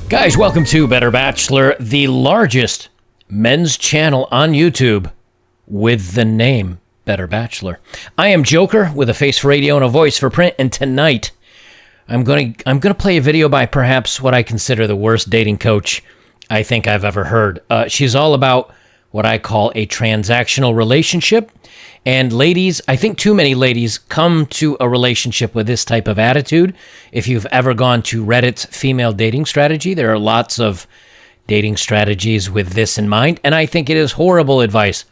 Guys, welcome to Better Bachelor, the largest men's channel on YouTube with the name Better Bachelor. I am Joker with a face for radio and a voice for print, and tonight I'm going to play a video by perhaps what I consider the worst dating coach I think I've ever heard. She's all about what I call a transactional relationship. And ladies, I think too many ladies come to a relationship with this type of attitude. If you've ever gone to Reddit's female dating strategy, there are lots of dating strategies with this in mind. And I think it is horrible advice.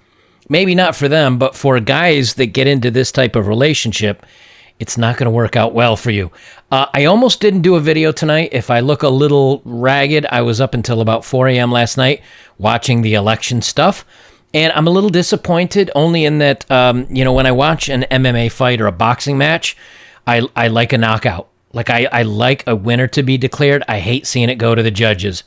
Maybe not for them, but for guys that get into this type of relationship, it's not going to work out well for you. I almost didn't do a video tonight. If I look a little ragged, I was up until about 4 a.m. last night watching the election stuff. And I'm a little disappointed only in that, when I watch an MMA fight or a boxing match, I like a knockout. Like I like a winner to be declared. I hate seeing it go to the judges.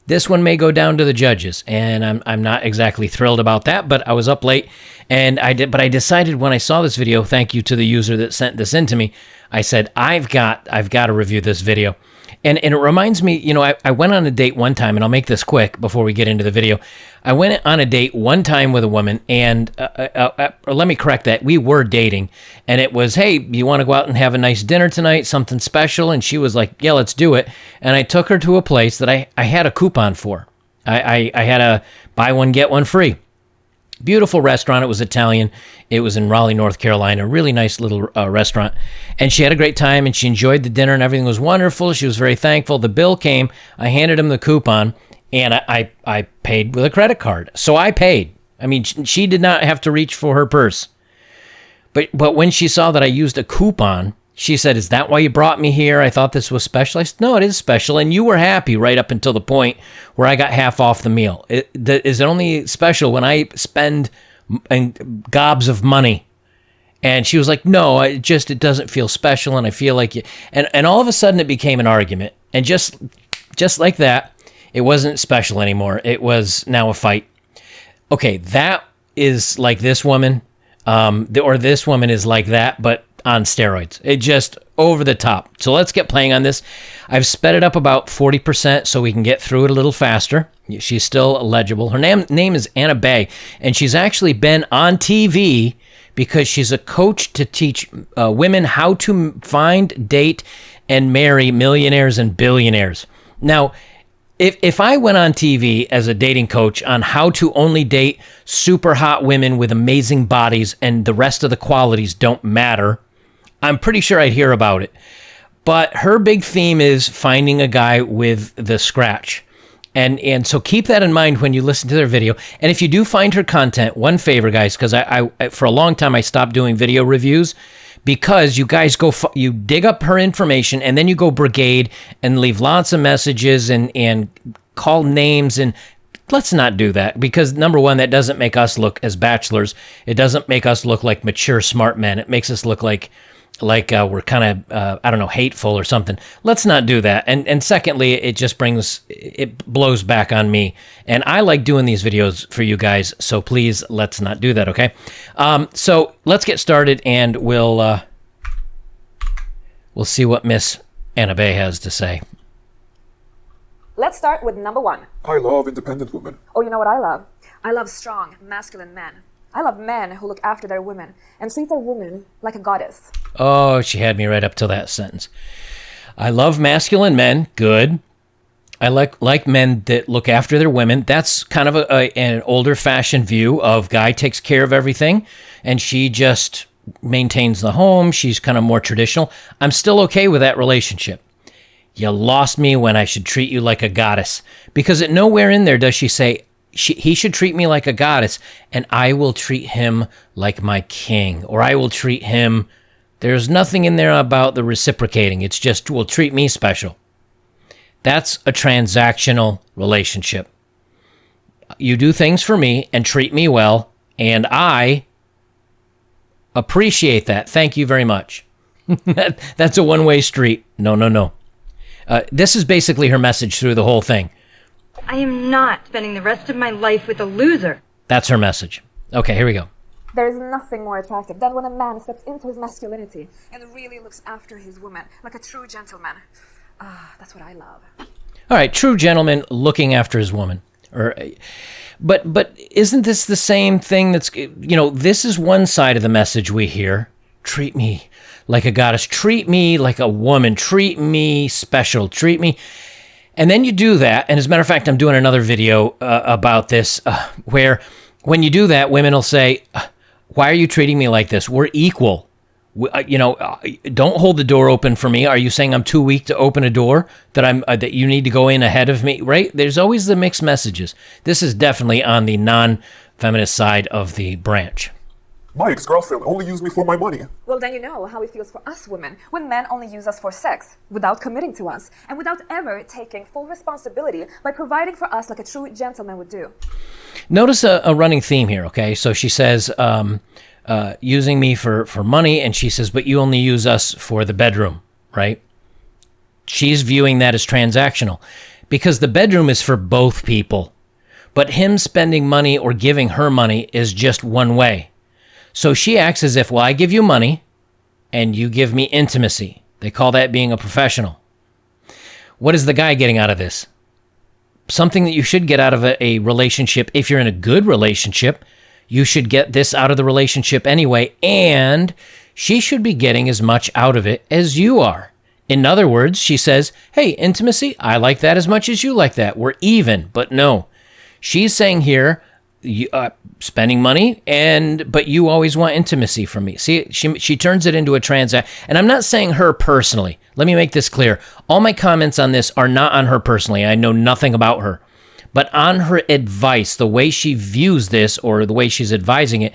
This one may go down to the judges, and I'm not exactly thrilled about that, but I was up late, and I decided when I saw this video, thank you to the user that sent this in to me, I said, I've got to review this video. And it reminds me, I went on a date one time, and I'll make this quick before we get into the video. I went on a date one time with a woman, and let me correct that. We were dating, and it was, hey, you want to go out and have a nice dinner tonight, something special? And she was like, yeah, let's do it. And I took her to a place that I had a coupon for. I had a buy one, get one free. Beautiful restaurant. It was Italian. It was in Raleigh, North Carolina. Really nice little restaurant. And she had a great time, and she enjoyed the dinner, and everything was wonderful. She was very thankful. The bill came. I handed him the coupon, and I paid with a credit card. So I paid. I mean, she did not have to reach for her purse. But when she saw that I used a coupon, she said, is that why you brought me here? I thought this was special. I said, no, it is special. And you were happy right up until the point where I got half off the meal. Is it only special when I spend gobs of money? And she was like, no, it doesn't feel special. And I feel like you, and all of a sudden it became an argument. And just like that, it wasn't special anymore. It was now a fight. Okay, that is like this woman, or this woman is like that, but on steroids. It just over the top. So let's get playing on this. I've sped it up about 40% so we can get through it a little faster. She's still legible. Her name is Anna Bay, and she's actually been on TV because she's a coach to teach women how to find, date, and marry millionaires and billionaires. Now, if I went on TV as a dating coach on how to only date super hot women with amazing bodies and the rest of the qualities don't matter, I'm pretty sure I'd hear about it. But her big theme is finding a guy with the scratch. And so keep that in mind when you listen to their video. And if you do find her content, one favor, guys, because I for a long time I stopped doing video reviews because you guys you dig up her information and then you go brigade and leave lots of messages and call names, and let's not do that, because number one, that doesn't make us look as bachelors. It doesn't make us look like mature, smart men. It makes us look like we're kind of, hateful or something. Let's not do that. And secondly, it blows back on me. And I like doing these videos for you guys, so please, let's not do that, okay? So let's get started, and we'll see what Miss Anna Bay has to say. Let's start with number one. I love independent women. Oh, you know what I love? I love strong, masculine men. I love men who look after their women and treat their woman like a goddess. Oh, she had me right up to that sentence. I love masculine men. Good. I like men that look after their women. That's kind of an older fashioned view of guy takes care of everything and she just maintains the home. She's kind of more traditional. I'm still okay with that relationship. You lost me when I should treat you like a goddess, because at nowhere in there does she say, he should treat me like a goddess, and I will treat him like my king, or I will treat him. There's nothing in there about the reciprocating. It's just, will treat me special. That's a transactional relationship. You do things for me and treat me well, and I appreciate that. Thank you very much. That's a one-way street. No. This is basically her message through the whole thing. I am not spending the rest of my life with a loser. That's her message. Okay, here we go. There is nothing more attractive than when a man steps into his masculinity and really looks after his woman like a true gentleman. Ah, that's what I love. All right, true gentleman looking after his woman. But isn't this the same thing that's, this is one side of the message we hear. Treat me like a goddess. Treat me like a woman. Treat me special. Treat me. And then you do that. And as a matter of fact, I'm doing another video about this where when you do that, women will say, why are you treating me like this? We're equal. Don't hold the door open for me. Are you saying I'm too weak to open a door, that you need to go in ahead of me, right? There's always the mixed messages. This is definitely on the non-feminist side of the branch. My ex-girlfriend only used me for my money. Well, then you know how it feels for us women when men only use us for sex, without committing to us, and without ever taking full responsibility by providing for us like a true gentleman would do. Notice a running theme here, okay? So she says, using me for money, and she says, but you only use us for the bedroom, right? She's viewing that as transactional because the bedroom is for both people, but him spending money or giving her money is just one way. So she acts as if, well, I give you money and you give me intimacy. They call that being a professional. What is the guy getting out of this? Something that you should get out of a relationship. If you're in a good relationship, you should get this out of the relationship anyway, and she should be getting as much out of it as you are. In other words, she says, hey, intimacy, I like that as much as you like that. We're even, but no. She's saying here, spending money, but you always want intimacy from me. See, she turns it into a transaction. And I'm not saying her personally. Let me make this clear. All my comments on this are not on her personally. I know nothing about her. But on her advice, the way she views this or the way she's advising it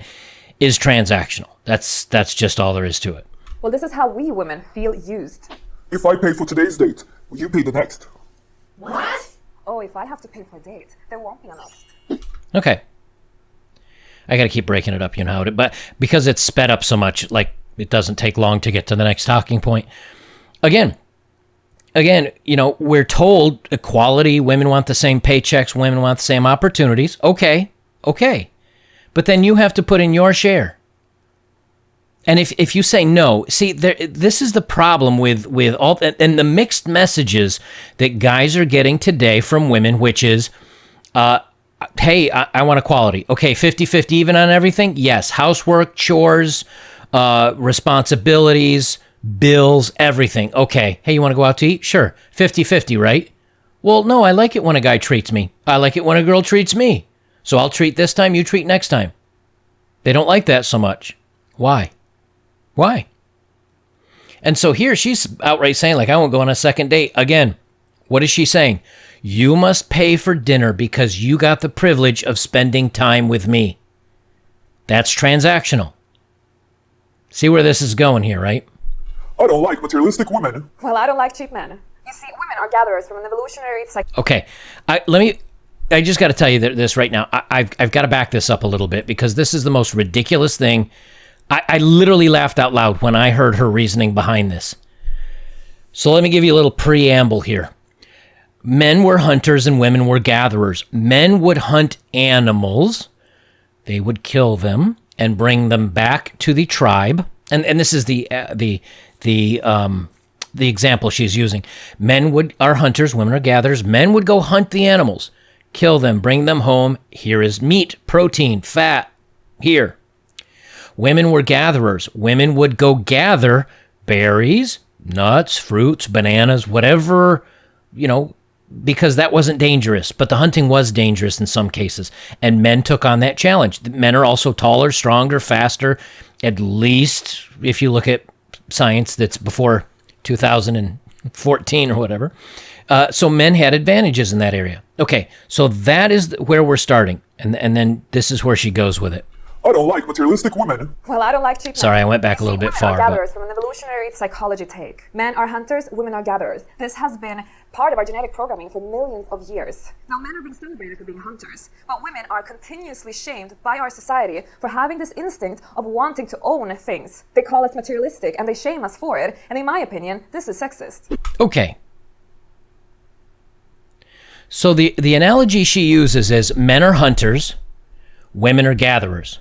is transactional. That's just all there is to it. Well, this is how we women feel used. If I pay for today's date, will you pay the next? What? Oh, if I have to pay for a date, there won't be a next. Okay. I got to keep breaking it up, but because it's sped up so much, like it doesn't take long to get to the next talking point. Again, we're told equality, women want the same paychecks, women want the same opportunities. Okay. But then you have to put in your share. And if you say no, see, this is the problem with all, and the mixed messages that guys are getting today from women, which is, hey, I want equality. Okay, 50-50 even on everything? Yes. Housework, chores, responsibilities, bills, everything. Okay. Hey, you want to go out to eat? Sure. 50-50, right? Well, no, I like it when a guy treats me. I like it when a girl treats me. So I'll treat this time, you treat next time. They don't like that so much. Why? And so here she's outright saying, like, I won't go on a second date. Again, what is she saying? You must pay for dinner because you got the privilege of spending time with me. That's transactional. See where this is going here, right? I don't like materialistic women. Well, I don't like cheap men. You see, women are gatherers from an evolutionary psych. Okay, I just got to tell you this right now. I've got to back this up a little bit because this is the most ridiculous thing. I literally laughed out loud when I heard her reasoning behind this. So let me give you a little preamble here. Men were hunters and women were gatherers. Men would hunt animals. They would kill them and bring them back to the tribe. And this is the example she's using. Men are hunters, women are gatherers. Men would go hunt the animals, kill them, bring them home. Here is meat, protein, fat. Here. Women were gatherers. Women would go gather berries, nuts, fruits, bananas, whatever, because that wasn't dangerous. But the hunting was dangerous in some cases. And men took on that challenge. Men are also taller, stronger, faster, at least if you look at science that's before 2014 or whatever. So men had advantages in that area. Okay, so that is where we're starting. And then this is where she goes with it. I don't like materialistic women. Well, I don't like cheap men. Sorry, I went back a little bit far. Women are gatherers from an evolutionary psychology take. Men are hunters, women are gatherers. This has been part of our genetic programming for millions of years. Now, men are being celebrated for being hunters, but women are continuously shamed by our society for having this instinct of wanting to own things. They call us materialistic, and they shame us for it, and in my opinion, this is sexist. Okay. So the analogy she uses is men are hunters, women are gatherers.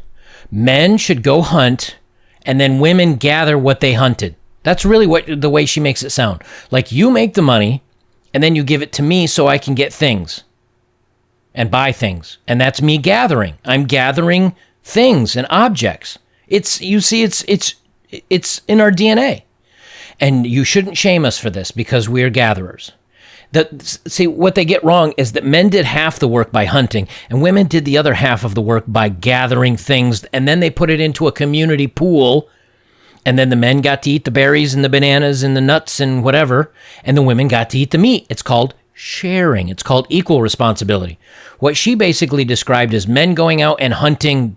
Men should go hunt, and then women gather what they hunted. That's really the way she makes it sound. Like, you make the money, and then you give it to me so I can get things and buy things. And that's me gathering. I'm gathering things and objects. It's in our DNA. And you shouldn't shame us for this because we're gatherers. See, what they get wrong is that men did half the work by hunting, and women did the other half of the work by gathering things, and then they put it into a community pool, and then the men got to eat the berries and the bananas and the nuts and whatever, and the women got to eat the meat. It's called sharing. It's called equal responsibility. What she basically described as men going out and hunting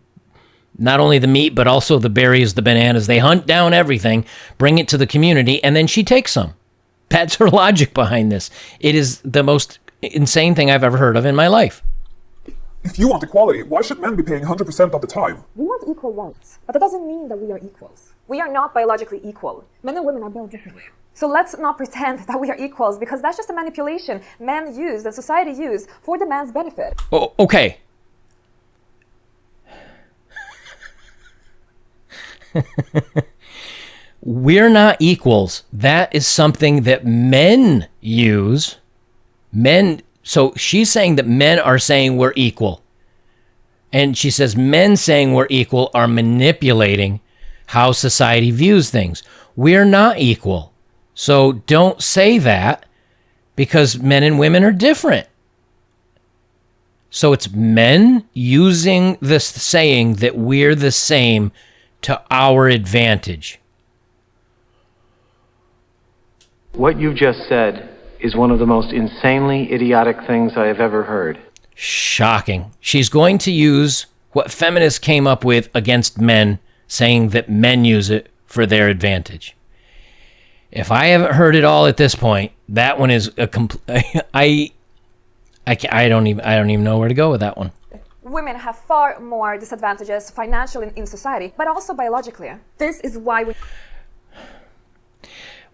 not only the meat, but also the berries, the bananas. They hunt down everything, bring it to the community, and then she takes some. That's her logic behind this. It is the most insane thing I've ever heard of in my life. If you want equality, why should men be paying 100% of the time? We want equal rights, but that doesn't mean that we are equals. We are not biologically equal. Men and women are built differently. So let's not pretend that we are equals, because that's just a manipulation men use and society use for the man's benefit. Oh, okay. We're not equals. That is something that men use. So she's saying that men are saying we're equal. And she says men saying we're equal are manipulating how society views things. We're not equal. So don't say that, because men and women are different. So it's men using this saying that we're the same to our advantage. What you just said is one of the most insanely idiotic things I have ever heard. Shocking. She's going to use what feminists came up with against men, saying that men use it for their advantage. If I haven't heard it all at this point, that one is a I don't even know where to go with that one. Women have far more disadvantages financially in society, but also biologically. This is why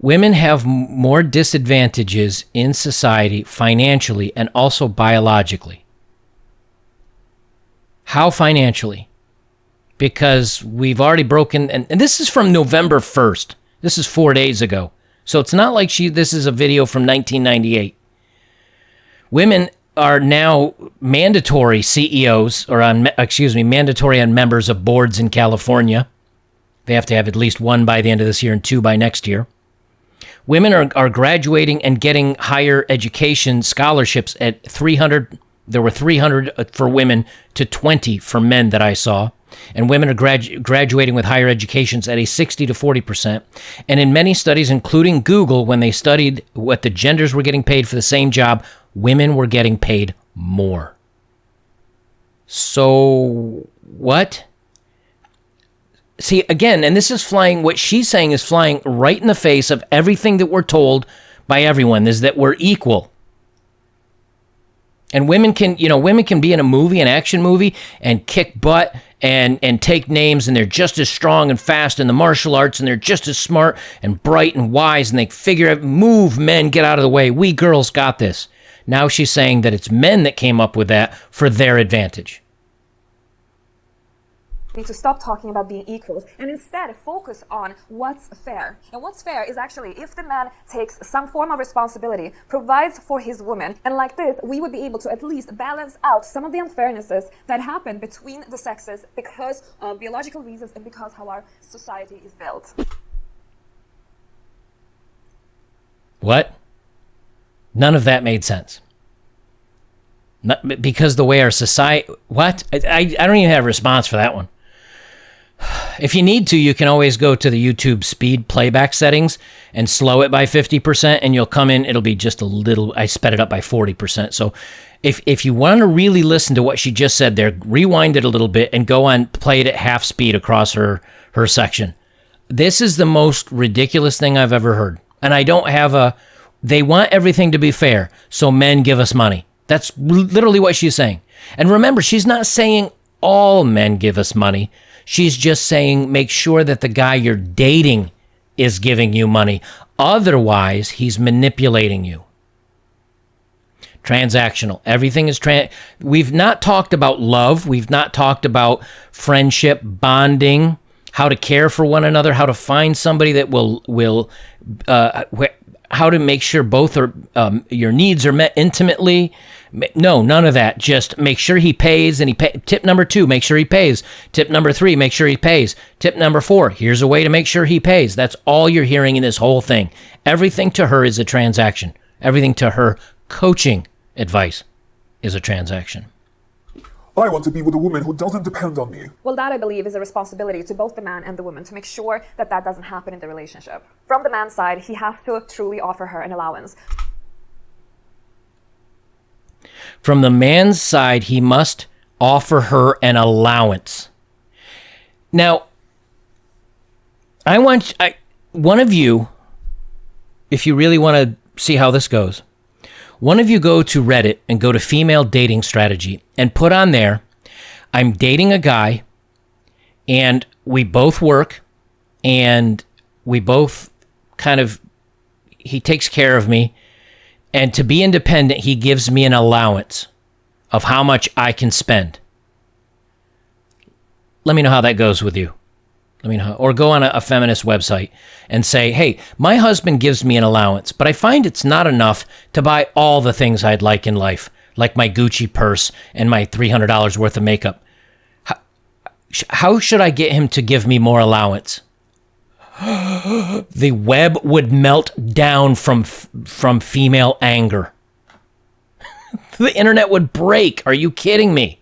Women have more disadvantages in society financially and also biologically. How financially? Because we've already broken, and this is from November 1st. This is 4 days ago. So it's not like this is a video from 1998. Women are now mandatory CEOs, mandatory on members of boards in California. They have to have at least one by the end of this year and two by next year. Women are graduating and getting higher education scholarships at 300. There were 300 for women to 20 for men that I saw. And women are graduating with higher educations at a 60 to 40%. And in many studies, including Google, when they studied what the genders were getting paid for the same job, women were getting paid more. So what? See, again, and this is flying, what she's saying is flying right in the face of everything that we're told by everyone, is that we're equal. And women can be in a movie, an action movie, and kick butt and take names, and they're just as strong and fast in the martial arts, and they're just as smart and bright and wise, and they figure out, move, men, get out of the way. We girls got this. Now she's saying that it's men that came up with that for their advantage. We need to stop talking about being equals and instead focus on what's fair. And what's fair is actually if the man takes some form of responsibility, provides for his woman, and like this, we would be able to at least balance out some of the unfairnesses that happen between the sexes because of biological reasons and because how our society is built. What? None of that made sense. Not, because the way our society... What? I don't even have a response for that one. If you need to, you can always go to the YouTube speed playback settings and slow it by 50%, and you'll come in, it'll be just a little... I sped it up by 40%. So if you want to really listen to what she just said there, rewind it a little bit and go on, play it at half speed across her section. This is the most ridiculous thing I've ever heard. And I don't have a... They want everything to be fair, so men give us money. That's literally what she's saying. And remember, she's not saying all men give us money. She's just saying make sure that the guy you're dating is giving you money. Otherwise, he's manipulating you. Transactional. Everything is we've not talked about love. We've not talked about friendship, bonding, how to care for one another, how to find somebody that will how to make sure both are your needs are met intimately. No, none of that. Just make sure he pays, and Tip number 2, make sure he pays. Tip number 3, make sure he pays. Tip number 4, here's a way to make sure he pays. That's all you're hearing in this whole thing. Everything to her is a transaction. Everything to her coaching advice is a transaction. I want to be with a woman who doesn't depend on me. Well, that I believe is a responsibility to both the man and the woman to make sure that that doesn't happen in the relationship. From the man's side, he has to truly offer her an allowance. From the man's side, he must offer her an allowance. Now, one of you, if you really want to see how this goes, one of you go to Reddit and go to female dating strategy and put on there, I'm dating a guy and we both work and we both he takes care of me, and to be independent, he gives me an allowance of how much I can spend. Let me know how that goes with you. Let me know. Or go on a feminist website and say, hey, my husband gives me an allowance, but I find it's not enough to buy all the things I'd like in life, like my Gucci purse and my $300 worth of makeup. How should I get him to give me more allowance? The web would melt down from female anger. The internet would break. Are you kidding me?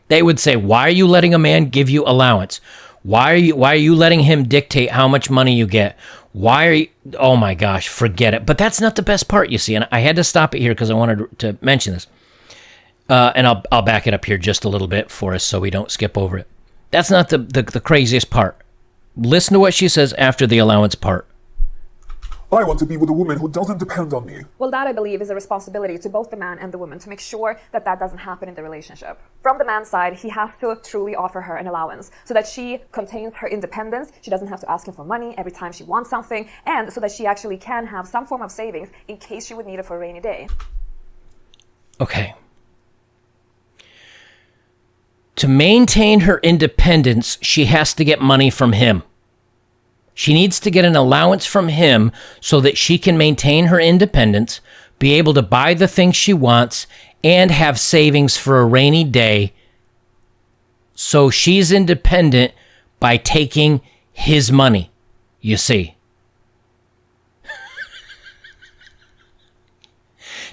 They would say, why are you letting a man give you allowance? Why are you letting him dictate how much money you get? Why are you, oh my gosh, forget it. But that's not the best part, you see. And I had to stop it here because I wanted to mention this. And I'll back it up here just a little bit for us so we don't skip over it. That's not the craziest part. Listen to what she says after the allowance part. I want to be with a woman who doesn't depend on me. Well, that I believe is a responsibility to both the man and the woman to make sure that that doesn't happen in the relationship. From the man's side, he has to truly offer her an allowance so that she contains her independence. She doesn't have to ask him for money every time she wants something, and so that she actually can have some form of savings in case she would need it for a rainy day. Okay. To maintain her independence, she has to get money from him. She needs to get an allowance from him so that she can maintain her independence, be able to buy the things she wants, and have savings for a rainy day. So she's independent by taking his money, you see.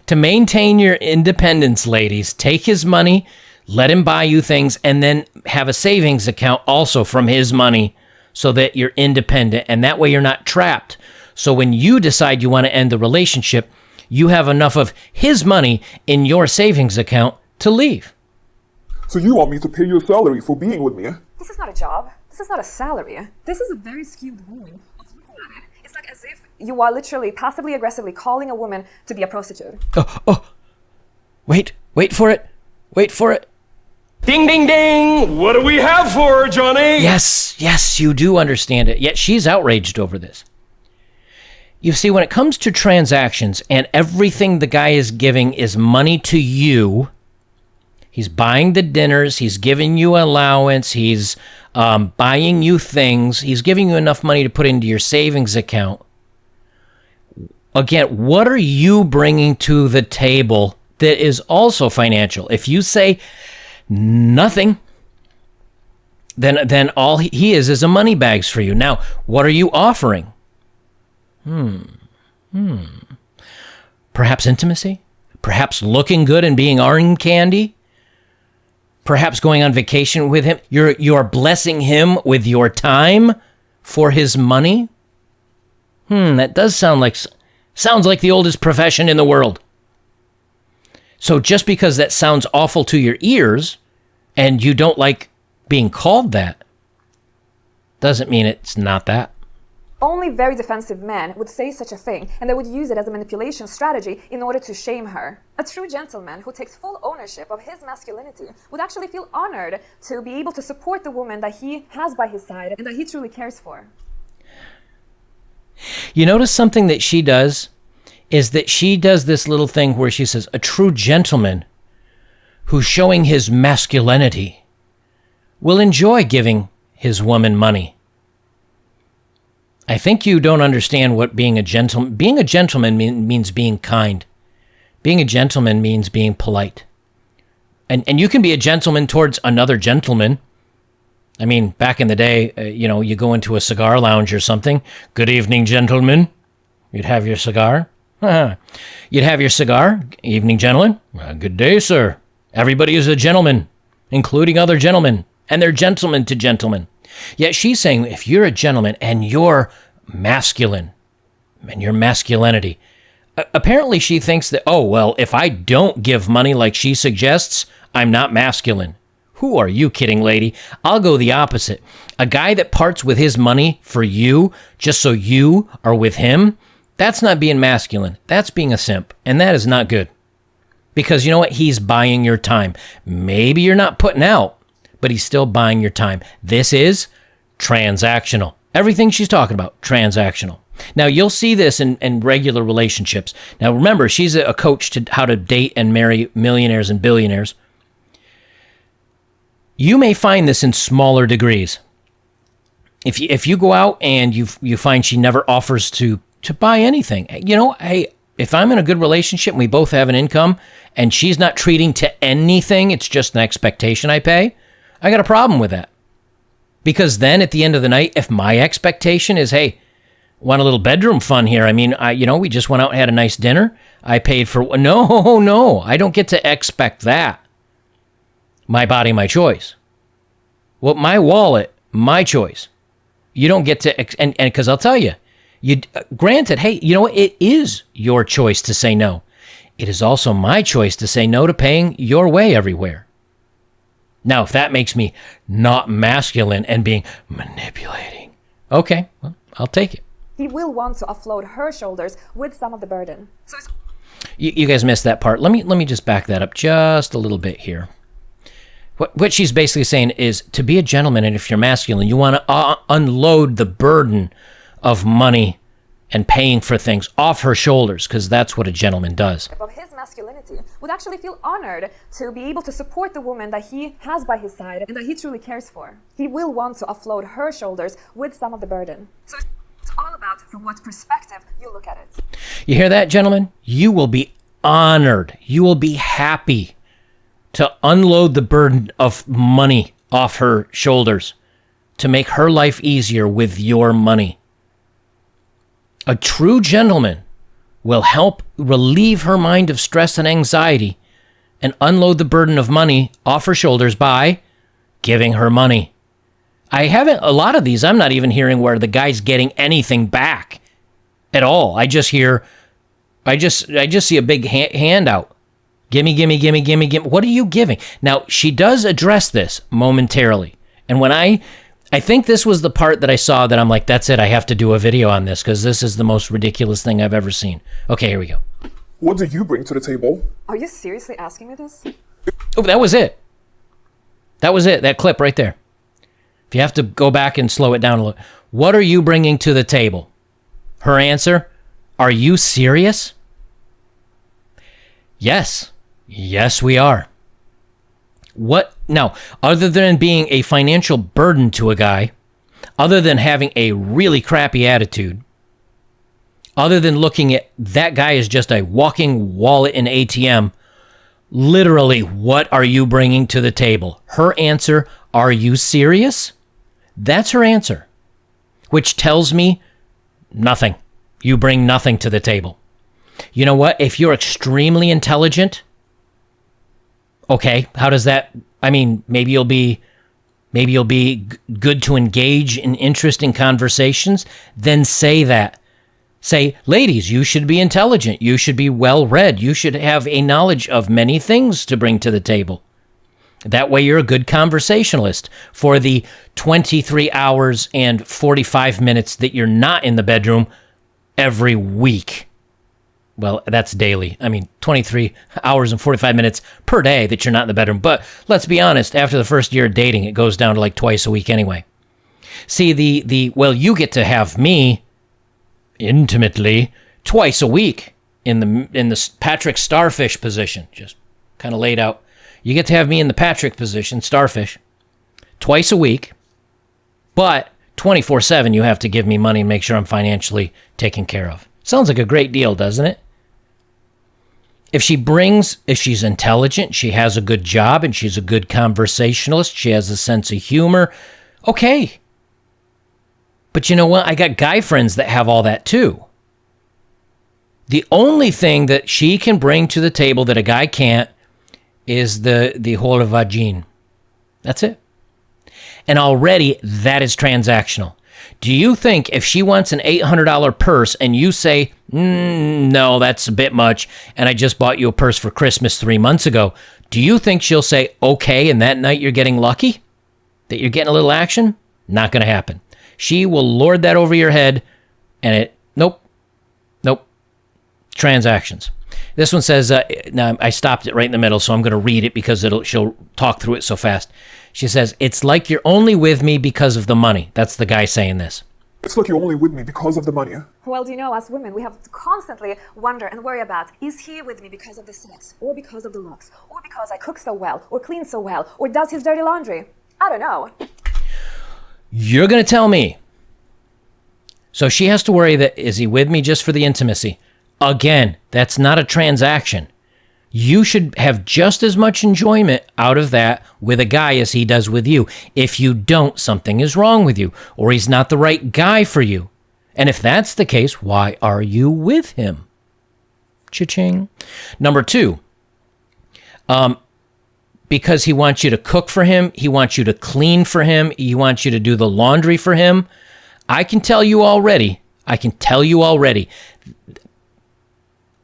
To maintain your independence, ladies, take his money, let him buy you things, and then have a savings account also from his money so that you're independent, and that way you're not trapped. So when you decide you want to end the relationship, you have enough of his money in your savings account to leave. So you want me to pay your salary for being with me? This is not a job. This is not a salary. This is a very skewed rule. It's like as if you are literally passively aggressively calling a woman to be a prostitute. Wait for it. Wait for it. Ding, ding, ding! What do we have for her, Johnny? Yes, you do understand it. Yet she's outraged over this. You see, when it comes to transactions and everything the guy is giving is money to you, he's buying the dinners, he's giving you allowance, he's buying you things, he's giving you enough money to put into your savings account. Again, what are you bringing to the table that is also financial? If you say nothing, then all he is a money bags for you. Now, what are you offering? Perhaps intimacy? Perhaps looking good and being arm candy? Perhaps going on vacation with him? You're blessing him with your time for his money? That does sounds like the oldest profession in the world. So just because that sounds awful to your ears and you don't like being called that, doesn't mean it's not that. Only very defensive men would say such a thing, and they would use it as a manipulation strategy in order to shame her. A true gentleman who takes full ownership of his masculinity would actually feel honored to be able to support the woman that he has by his side and that he truly cares for. You notice something that she does is that she does this little thing where she says, a true gentleman who's showing his masculinity will enjoy giving his woman money. I think you don't understand what being a gentleman... Being a gentleman means being kind. Being a gentleman means being polite. And you can be a gentleman towards another gentleman. I mean, back in the day, you go into a cigar lounge or something. Good evening, gentlemen. You'd have your cigar. You'd have your cigar. Evening, gentlemen. Good day, sir. Everybody is a gentleman, including other gentlemen. And they're gentlemen to gentlemen. Yet she's saying, if you're a gentleman and you're masculine, and your masculinity, apparently she thinks that, oh, well, if I don't give money like she suggests, I'm not masculine. Who are you kidding, lady? I'll go the opposite. A guy that parts with his money for you just so you are with him, that's not being masculine. That's being a simp, and that is not good. Because you know what? He's buying your time. Maybe you're not putting out, but he's still buying your time. This is transactional. Everything she's talking about, transactional. Now, you'll see this in regular relationships. Now, remember, she's a coach to how to date and marry millionaires and billionaires. You may find this in smaller degrees. If you go out and you find she never offers to buy anything, hey, if I'm in a good relationship and we both have an income and she's not treating to anything, it's just an expectation I pay, I got a problem with that. Because then at the end of the night, if my expectation is, hey, want a little bedroom fun here? I mean, we just went out and had a nice dinner. I paid for... No, I don't get to expect that. My body, my choice. Well, my wallet, my choice. You don't get to... And because I'll tell you, granted, hey, you know what? It is your choice to say no. It is also my choice to say no to paying your way everywhere. Now, if that makes me not masculine and being manipulating, okay, well, I'll take it. He will want to offload her shoulders with some of the burden. So it's... You guys missed that part. Let me just back that up just a little bit here. What she's basically saying is to be a gentleman, and if you're masculine, you want to unload the burden of money and paying for things off her shoulders, because that's what a gentleman does. Of his masculinity would actually feel honored to be able to support the woman that he has by his side and that he truly cares for. He will want to offload her shoulders with some of the burden. So it's all about from what perspective you look at it. You hear that, gentlemen? You will be honored. You will be happy to unload the burden of money off her shoulders to make her life easier with your money. A true gentleman will help relieve her mind of stress and anxiety and unload the burden of money off her shoulders by giving her money. A lot of these, I'm not even hearing where the guy's getting anything back at all. I just see a big handout. Gimme. What are you giving? Now, she does address this momentarily. And when I think this was the part that I saw that I'm like, that's it, I have to do a video on this because this is the most ridiculous thing I've ever seen. Okay, here we go. What do you bring to the table? Are you seriously asking me this? Oh, that was it. That clip right there. If you have to go back and slow it down a little. What are you bringing to the table? Her answer, are you serious? Yes, we are. What now, other than being a financial burden to a guy, other than having a really crappy attitude, other than looking at that guy as just a walking wallet and ATM, literally, what are you bringing to the table? Her answer, are you serious? That's her answer, which tells me nothing. You bring nothing to the table. You know what? If you're extremely intelligent, okay, how does that, maybe you'll be good to engage in interesting conversations, then say that. Say, ladies, you should be intelligent. You should be well-read. You should have a knowledge of many things to bring to the table. That way you're a good conversationalist for the 23 hours and 45 minutes that you're not in the bedroom every week. Well, that's daily. 23 hours and 45 minutes per day that you're not in the bedroom. But let's be honest, after the first year of dating, it goes down to like twice a week anyway. See, well, you get to have me intimately twice a week. in the Patrick Starfish position, just kind of laid out. You get to have me in the Patrick position, Starfish, twice a week, but 24/7 you have to give me money and make sure I'm financially taken care of. Sounds like a great deal, doesn't it? If she's intelligent, she has a good job, and she's a good conversationalist, she has a sense of humor, okay. But you know what? I got guy friends that have all that too. The only thing that she can bring to the table that a guy can't is the whole vagine. That's it. And already that is transactional. Do you think if she wants an $800 purse and you say, no, that's a bit much, and I just bought you a purse for Christmas 3 months ago, do you think she'll say, okay, and that night you're getting lucky? That you're getting a little action? Not going to happen. She will lord that over your head, and nope. Transactions. This one says, now I stopped it right in the middle, so I'm going to read it because she'll talk through it so fast. She says, it's like you're only with me because of the money. That's the guy saying this. It's like you're only with me because of the money. Well, do you know, as women, we have to constantly wonder and worry about, is he with me because of the sex, or because of the looks, or because I cook so well, or clean so well, or does his dirty laundry? I don't know. You're going to tell me. So she has to worry that, is he with me just for the intimacy? Again, that's not a transaction. You should have just as much enjoyment out of that with a guy as he does with you. If you don't, something is wrong with you, or he's not the right guy for you. And if that's the case, why are you with him? Cha-ching. Number 2, because he wants you to cook for him, he wants you to clean for him, he wants you to do the laundry for him. I can tell you already,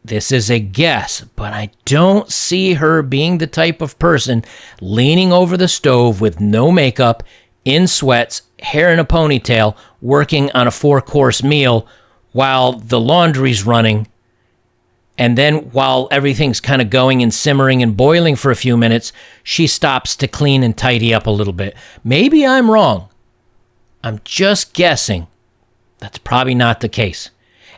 this is a guess, but I don't see her being the type of person leaning over the stove with no makeup, in sweats, hair in a ponytail, working on a 4-course meal while the laundry's running. And then while everything's kind of going and simmering and boiling for a few minutes, she stops to clean and tidy up a little bit. Maybe I'm wrong. I'm just guessing. That's probably not the case.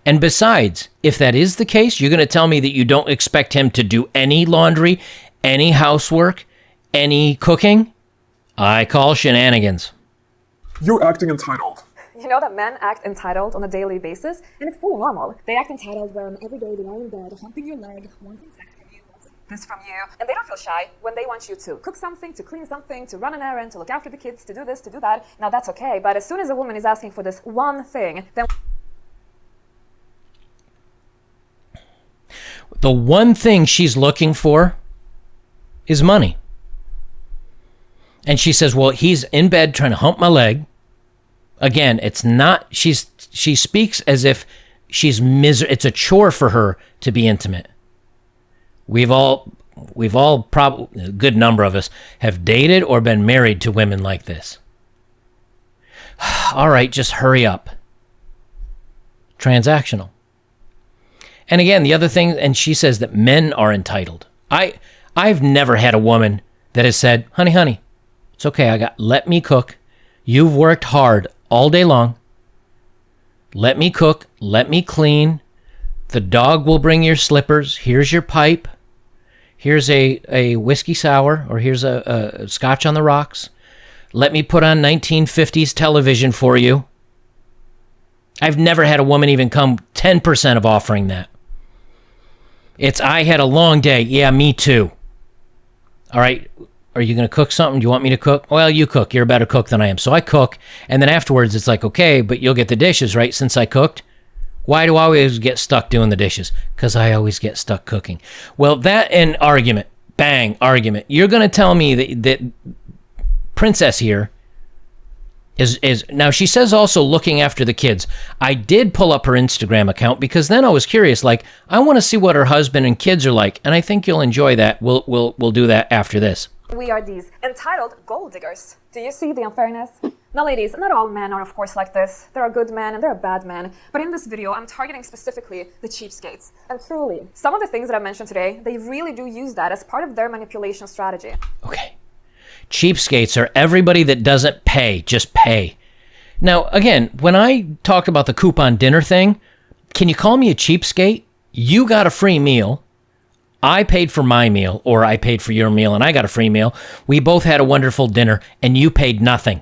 And besides, if that is the case, you're going to tell me that you don't expect him to do any laundry, any housework, any cooking? I call shenanigans. You're acting entitled. You know that men act entitled on a daily basis, and it's fully normal. They act entitled when every day they lie in bed, humping your leg, wanting sex from you, wanting this from you, and they don't feel shy when they want you to cook something, to clean something, to run an errand, to look after the kids, to do this, to do that. Now that's okay, but as soon as a woman is asking for this one thing, then the one thing she's looking for is money. And she says, well, he's in bed trying to hump my leg. Again, it's not, she speaks as if it's a chore for her to be intimate. We've all probably, a good number of us, have dated or been married to women like this. All right, just hurry up. Transactional. And again, the other thing, and she says that men are entitled. I've never had a woman that has said, honey, it's okay, let me cook. You've worked hard all day long. Let me cook, let me clean. The dog will bring your slippers. Here's your pipe. Here's a whiskey sour, or here's a scotch on the rocks. Let me put on 1950s television for you. I've never had a woman even come 10% of offering that. It's, I had a long day. Yeah, me too. All right, are you going to cook something? Do you want me to cook? Well, you cook. You're a better cook than I am. So I cook, and then afterwards it's like, okay, but you'll get the dishes, right, since I cooked? Why do I always get stuck doing the dishes? Because I always get stuck cooking. Well, that and argument. Bang, argument. You're going to tell me that Princess here is now, she says also looking after the kids. I did pull up her Instagram account because then I was curious, like, I want to see what her husband and kids are like, and I think you'll enjoy that. We'll do that after this. we are these entitled gold diggers. Do you see the unfairness? Now ladies, not all men are of course like this. There are good men and there are bad men. But in this video, I'm targeting specifically the cheapskates. And truly, some of the things that I mentioned today, they really do use that as part of their manipulation strategy. Okay. Cheapskates are everybody that doesn't pay, just pay. Now, again, when I talk about the coupon dinner thing, can you call me a cheapskate? You got a free meal. I paid for my meal, or I paid for your meal and I got a free meal. We both had a wonderful dinner and you paid nothing.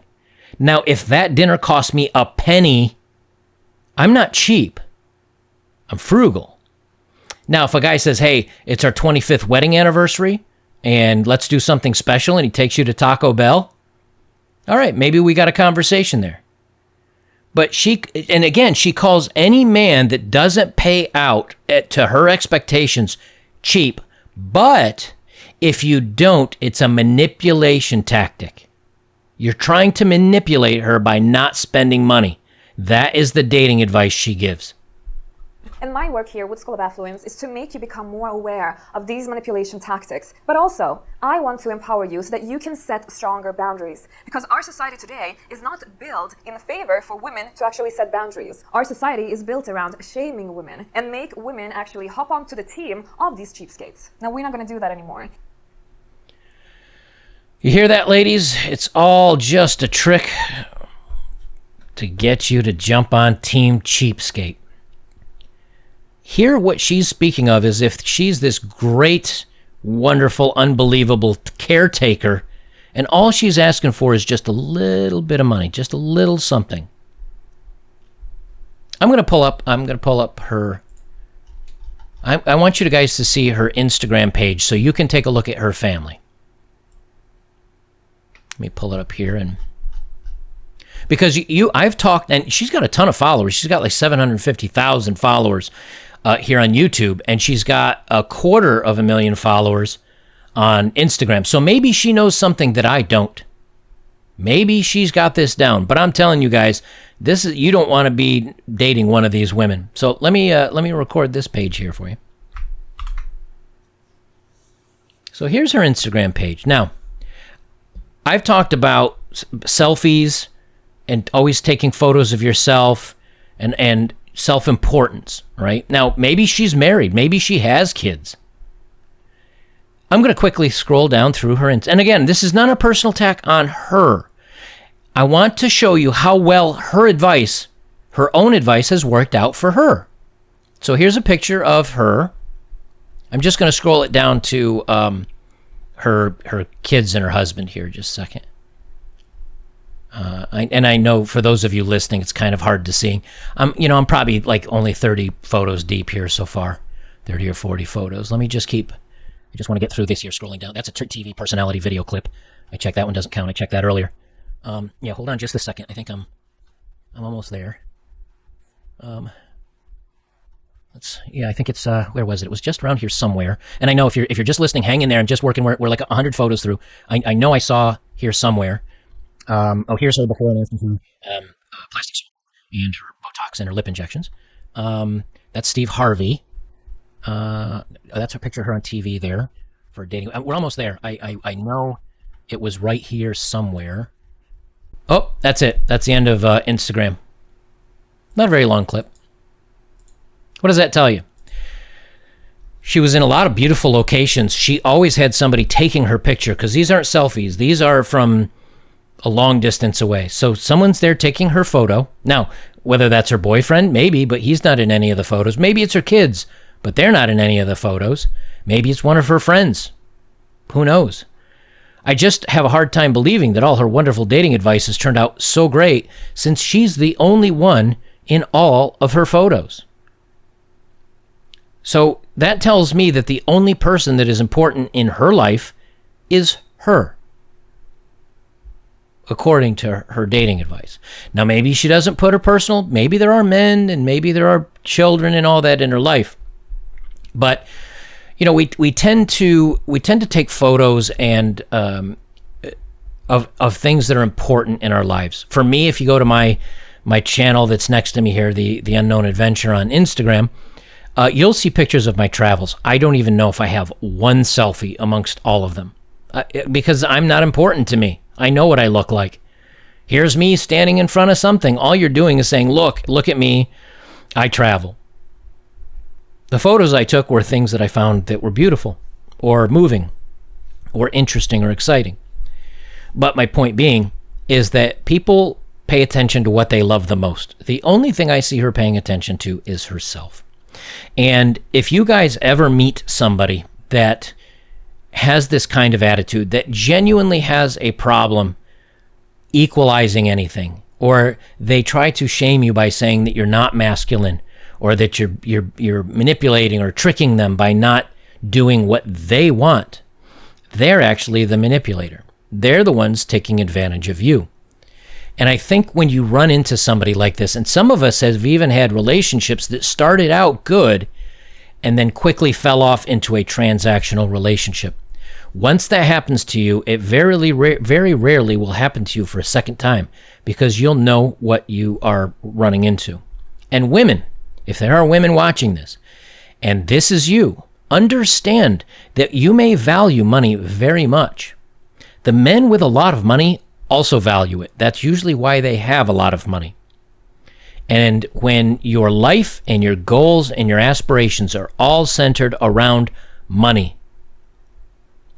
Now, if that dinner cost me a penny, I'm not cheap. I'm frugal. Now, if a guy says, hey, it's our 25th wedding anniversary and let's do something special, and he takes you to Taco Bell, all right, maybe we got a conversation there. But she calls any man that doesn't pay out to her expectations cheap. But if you don't, it's a manipulation tactic. You're trying to manipulate her by not spending money. That is the dating advice she gives. And my work here with School of Affluence is to make you become more aware of these manipulation tactics. But also, I want to empower you so that you can set stronger boundaries. Because our society today is not built in favor for women to actually set boundaries. Our society is built around shaming women and make women actually hop onto the team of these cheapskates. Now, we're not going to do that anymore. You hear that, ladies? It's all just a trick to get you to jump on Team Cheapskate. Here, what she's speaking of is if she's this great, wonderful, unbelievable caretaker, and all she's asking for is just a little bit of money, just a little something. I'm going to pull up her. I want you guys to see her Instagram page so you can take a look at her family. Let me pull it up here, and because I've talked, and she's got a ton of followers. She's got like 750,000 followers here on YouTube, and she's got 250,000 followers on Instagram. So maybe she knows something that I don't. Maybe she's got this down. But I'm telling you guys, you don't want to be dating one of these women. So let me record this page here for you. So here's her Instagram page. Now, I've talked about selfies and always taking photos of yourself and self-importance, right? Now, maybe she's married. Maybe she has kids. I'm going to quickly scroll down through her. And again, this is not a personal attack on her. I want to show you how well her own advice has worked out for her. So here's a picture of her. I'm just going to scroll it down to her kids and her husband here just a second. I know for those of you listening, it's kind of hard to see. I'm probably like only 30 photos deep here so far, 30 or 40 photos. I just want to get through this here, scrolling down. That's a TV personality video clip. I checked that one, doesn't count. I checked that earlier. Hold on just a second. I think I'm almost there. I think it's, where was it? It was just around here somewhere. And I know if you're just listening, hang in there and just working. We're like 100 photos through. I know I saw here somewhere. Here's her before and after plastic surgery and her Botox and her lip injections. That's Steve Harvey. That's a picture of her on TV there for dating. We're almost there. I know it was right here somewhere. Oh, that's it. That's the end of Instagram. Not a very long clip. What does that tell you? She was in a lot of beautiful locations. She always had somebody taking her picture because these aren't selfies. These are from a long distance away. So someone's there taking her photo. Now, whether that's her boyfriend, maybe, but he's not in any of the photos. Maybe it's her kids, but they're not in any of the photos. Maybe it's one of her friends. Who knows? I just have a hard time believing that all her wonderful dating advice has turned out so great since she's the only one in all of her photos. So that tells me that the only person that is important in her life is her, according to her dating advice. Now, maybe she doesn't put her personal, maybe there are men and maybe there are children and all that in her life. But, we tend to take photos and of things that are important in our lives. For me, if you go to my channel that's next to me here, the Unknown Adventure on Instagram, you'll see pictures of my travels. I don't even know if I have one selfie amongst all of them because I'm not important to me. I know what I look like. Here's me standing in front of something. All you're doing is saying, look at me. I travel. The photos I took were things that I found that were beautiful or moving or interesting or exciting. But my point being is that people pay attention to what they love the most. The only thing I see her paying attention to is herself. And if you guys ever meet somebody that has this kind of attitude, that genuinely has a problem equalizing anything, or they try to shame you by saying that you're not masculine, or that you're manipulating or tricking them by not doing what they want, they're actually the manipulator. They're the ones taking advantage of you. And I think when you run into somebody like this, and some of us have even had relationships that started out good and then quickly fell off into a transactional relationship. Once that happens to you, it very rarely will happen to you for a second time, because you'll know what you are running into. And women, if there are women watching this, and this is you, understand that you may value money very much. The men with a lot of money also value it. That's usually why they have a lot of money. And when your life and your goals and your aspirations are all centered around money,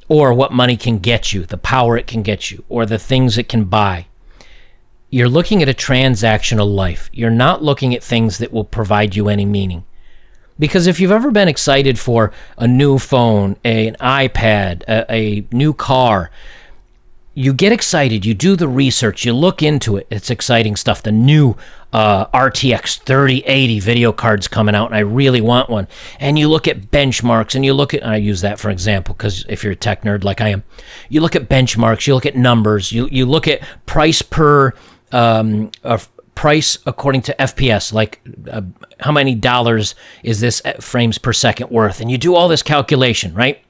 or what money can get you, the power it can get you, or the things it can buy, you're looking at a transactional life. You're not looking at things that will provide you any meaning. Because if you've ever been excited for a new phone, an iPad, a new car, you get excited, you do the research, you look into it. It's exciting stuff. The new RTX 3080 video card's coming out, and I really want one. And you look at benchmarks, and you look at, and I use that for example, because if you're a tech nerd like I am, you look at benchmarks, you look at numbers, you look at price per, price according to FPS, like how many dollars is this frames per second worth? And you do all this calculation, right?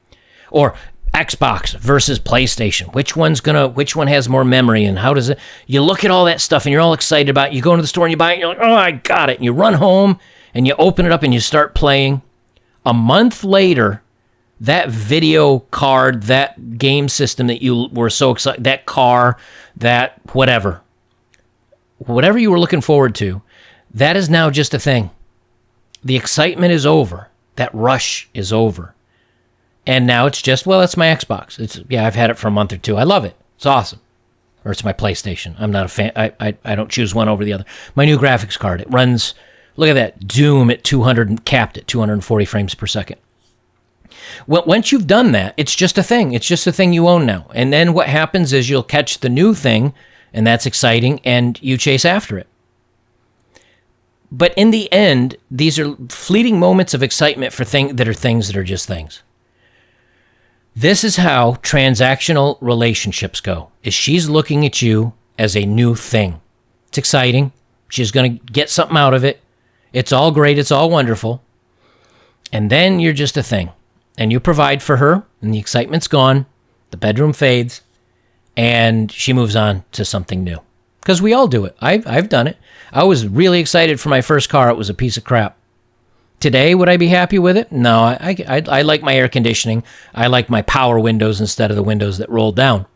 Or Xbox versus PlayStation. Which one has more memory, and how does it? You look at all that stuff and you're all excited about it. You go into the store and you buy it and you're like, oh, I got it. And you run home and you open it up and you start playing. A month later, that video card, that game system that you were so excited, that car, that whatever you were looking forward to, that is now just a thing. The excitement is over. That rush is over. And now it's just, well, it's my Xbox. I've had it for a month or two. I love it. It's awesome. Or it's my PlayStation. I'm not a fan. I don't choose one over the other. My new graphics card. It runs, look at that, Doom at 200, capped at 240 frames per second. Well, once you've done that, it's just a thing. It's just a thing you own now. And then what happens is you'll catch the new thing, and that's exciting, and you chase after it. But in the end, these are fleeting moments of excitement for things that are just things. This is how transactional relationships go, is she's looking at you as a new thing. It's exciting. She's going to get something out of it. It's all great. It's all wonderful. And then you're just a thing. And you provide for her, and the excitement's gone. The bedroom fades, and she moves on to something new. Because we all do it. I've done it. I was really excited for my first car. It was a piece of crap. Today, would I be happy with it? No, I like my air conditioning. I like my power windows instead of the windows that roll down.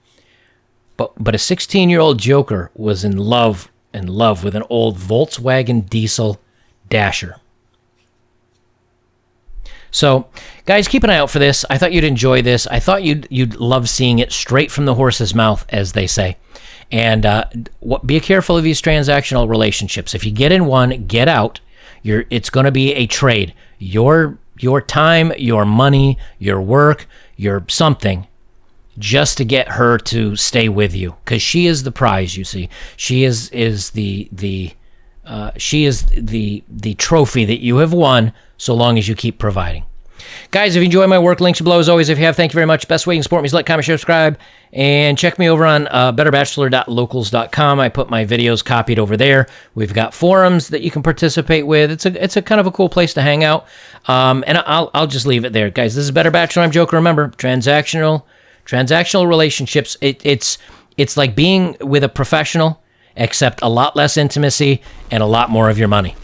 But a 16-year-old joker was in love with an old Volkswagen diesel Dasher. So, guys, keep an eye out for this. I thought you'd enjoy this. I thought you'd love seeing it straight from the horse's mouth, as they say. And be careful of these transactional relationships. If you get in one, get out. It's going to be a trade. Your time, your money, your work, your something, just to get her to stay with you, because she is the prize. You see, she is the trophy that you have won, so long as you keep providing. Guys, if you enjoy my work, links are below as always. If you have, thank you very much. Best way you can support me is like, comment, share, subscribe, and check me over on betterbachelor.locals.com. I put my videos copied over there. We've got forums that you can participate with. It's a kind of a cool place to hang out. And I'll just leave it there, guys. This is Better Bachelor. I'm Joker. Remember, transactional relationships. It's like being with a professional, except a lot less intimacy and a lot more of your money.